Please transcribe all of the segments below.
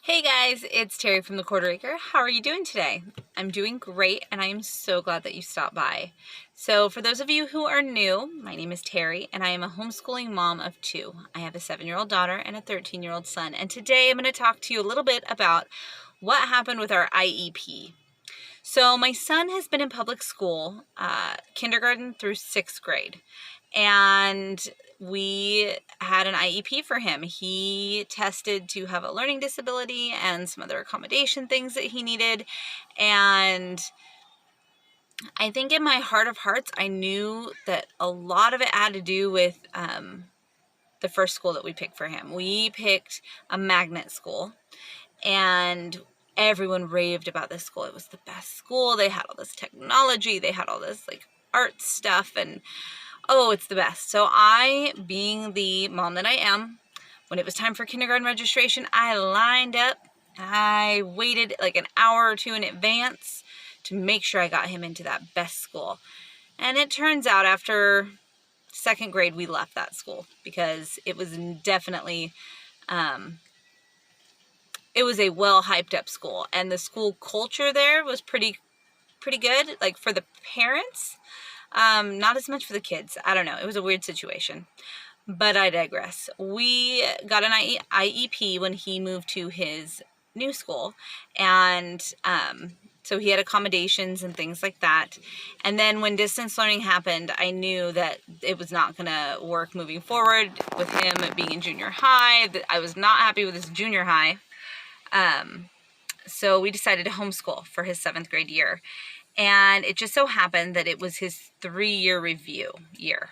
Hey guys, it's Terry from the Quarter Acre. How are you doing today? I'm doing great, and I am so glad that you stopped by. So for those of you who are new, my name is Terry, and I am a homeschooling mom of two. I have a 7-year-old daughter and a 13-year-old son, and today I'm going to talk to you a little bit about what happened with our IEP. So my son has been in public school, kindergarten through 6th grade, and we had an IEP for him. He tested to have a learning disability and some other accommodation things that he needed, and I think in my heart of hearts, I knew that a lot of it had to do with the first school that we picked for him. We picked a magnet school, and everyone raved about this school. It was the best school. They had all this technology. They had all this like art stuff, and oh, it's the best. So I, being the mom that I am, when it was time for kindergarten registration, I lined up. I waited like an hour or two in advance to make sure I got him into that best school. And it turns out after 2nd grade, we left that school because it was definitely, it was a well hyped up school, and the school culture there was pretty good, like for the parents, not as much for the kids. I don't know. It was a weird situation, but I digress. We got an IEP when he moved to his new school, and so he had accommodations and things like that. And then when distance learning happened, I knew that it was not going to work moving forward with him being in junior high. I was not happy with his junior high. So we decided to homeschool for his 7th grade year. And it just so happened that it was his 3-year review year.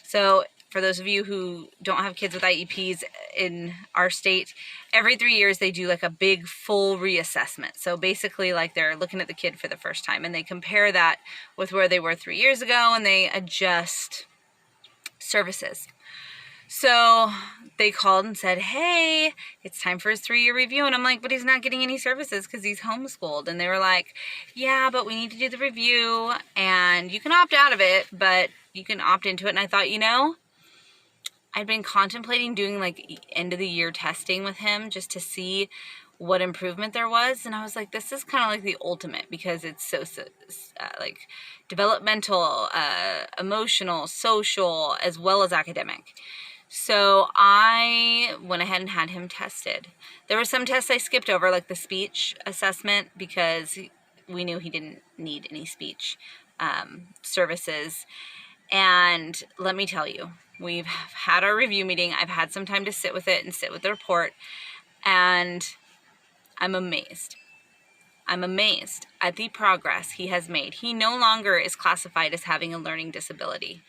So for those of you who don't have kids with IEPs in our state, every 3 years they do like a big full reassessment. So basically like they're looking at the kid for the first time, and they compare that with where they were 3 years ago, and they adjust services. So they called and said, hey, it's time for his 3-year review. And I'm like, but he's not getting any services because he's homeschooled. And they were like, yeah, but we need to do the review, and you can opt out of it, but you can opt into it. And I thought, I'd been contemplating doing like end of the year testing with him just to see what improvement there was. And I was like, this is kind of like the ultimate, because it's so like developmental, emotional, social, as well as academic. So I went ahead and had him tested. There were some tests I skipped over, like the speech assessment, because we knew he didn't need any speech services. And let me tell you, we've had our review meeting. I've had some time to sit with it and sit with the report, and I'm amazed. I'm amazed at the progress he has made. He no longer is classified as having a learning disability.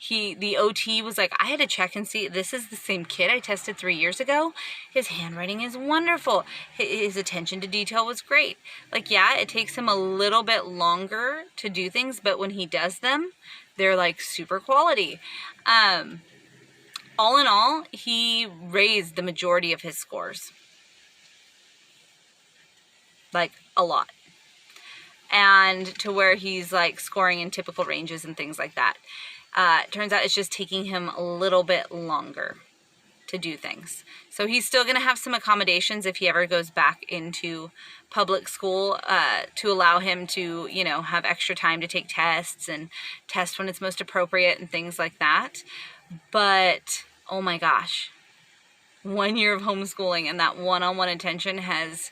The OT was like, I had to check and see, this is the same kid I tested 3 years ago. His handwriting is wonderful. His attention to detail was great. Like, yeah, it takes him a little bit longer to do things, but when he does them, they're like super quality. All in all, he raised the majority of his scores. Like a lot. And to where he's like scoring in typical ranges and things like that. It turns out it's just taking him a little bit longer to do things. So he's still going to have some accommodations if he ever goes back into public school, to allow him to, have extra time to take tests and test when it's most appropriate and things like that. But, oh my gosh, 1 year of homeschooling and that one-on-one attention has...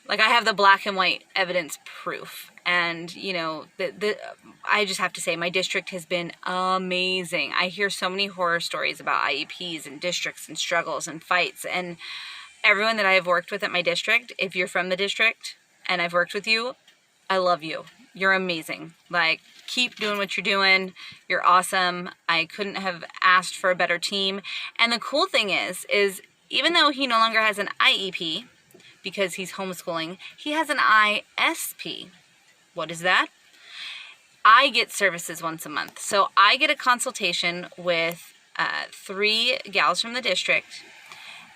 Like, I have the black and white evidence proof. And, I just have to say, my district has been amazing. I hear so many horror stories about IEPs and districts and struggles and fights. And everyone that I have worked with at my district, if you're from the district and I've worked with you, I love you. You're amazing. Like, keep doing what you're doing. You're awesome. I couldn't have asked for a better team. And the cool thing is even though he no longer has an IEP, because he's homeschooling, he has an ISP. What is that? I get services once a month. So I get a consultation with 3 gals from the district.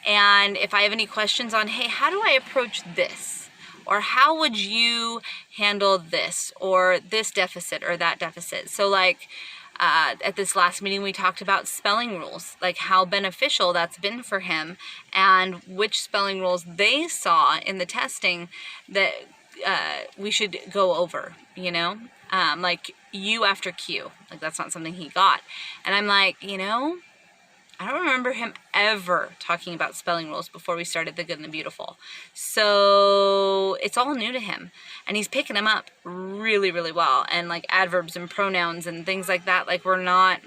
And if I have any questions on, hey, how do I approach this? Or how would you handle this or this deficit or that deficit? So like at this last meeting, we talked about spelling rules, like how beneficial that's been for him and which spelling rules they saw in the testing that we should go over, you know? Like U after Q, like that's not something he got. And I'm like, you know, I don't remember him ever talking about spelling rules before we started The Good and the Beautiful. So it's all new to him. And he's picking them up really, really well. And like adverbs and pronouns and things like that, like we're not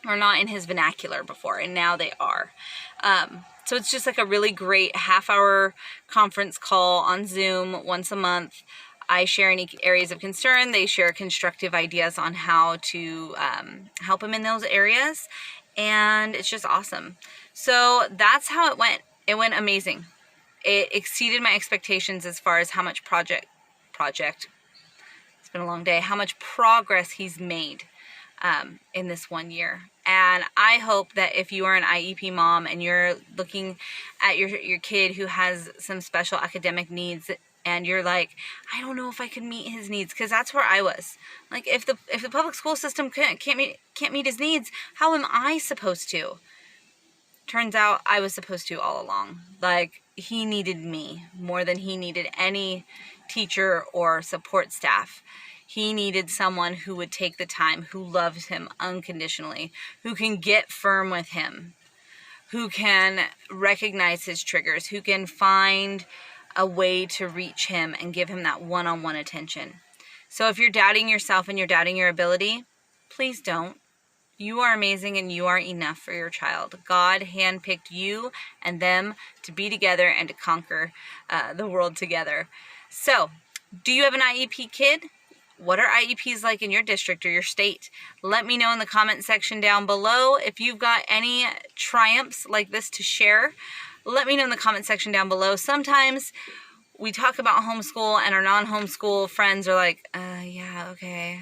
in his vernacular before, and now they are. So it's just like a really great half-hour conference call on Zoom once a month. I share any areas of concern. They share constructive ideas on how to help him in those areas. And it's just awesome. So that's how it went. It went amazing. It exceeded my expectations as far as how much project, it's been a long day, how much progress he's made in this 1 year. And I hope that if you are an IEP mom and you're looking at your kid who has some special academic needs, and you're like, I don't know if I can meet his needs, because that's where I was. Like, if the public school system can't meet his needs, how am I supposed to? Turns out I was supposed to all along. Like, he needed me more than he needed any teacher or support staff. He needed someone who would take the time, who loves him unconditionally, who can get firm with him, who can recognize his triggers, who can find a way to reach him and give him that one-on-one attention. So if you're doubting yourself and you're doubting your ability, please don't. You are amazing and you are enough for your child. God handpicked you and them to be together and to conquer the world together. So, do you have an IEP kid? What are IEPs like in your district or your state? Let me know in the comment section down below. If you've got any triumphs like this to share, let me know in the comment section down below. Sometimes we talk about homeschool and our non-homeschool friends are like, yeah, okay,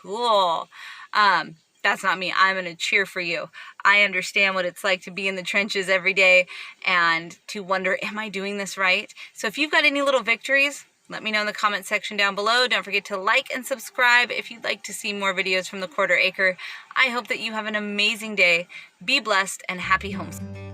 cool. That's not me. I'm going to cheer for you. I understand what it's like to be in the trenches every day and to wonder, am I doing this right? So if you've got any little victories, let me know in the comment section down below. Don't forget to like and subscribe if you'd like to see more videos from the Quarter Acre. I hope that you have an amazing day. Be blessed and happy homeschooling.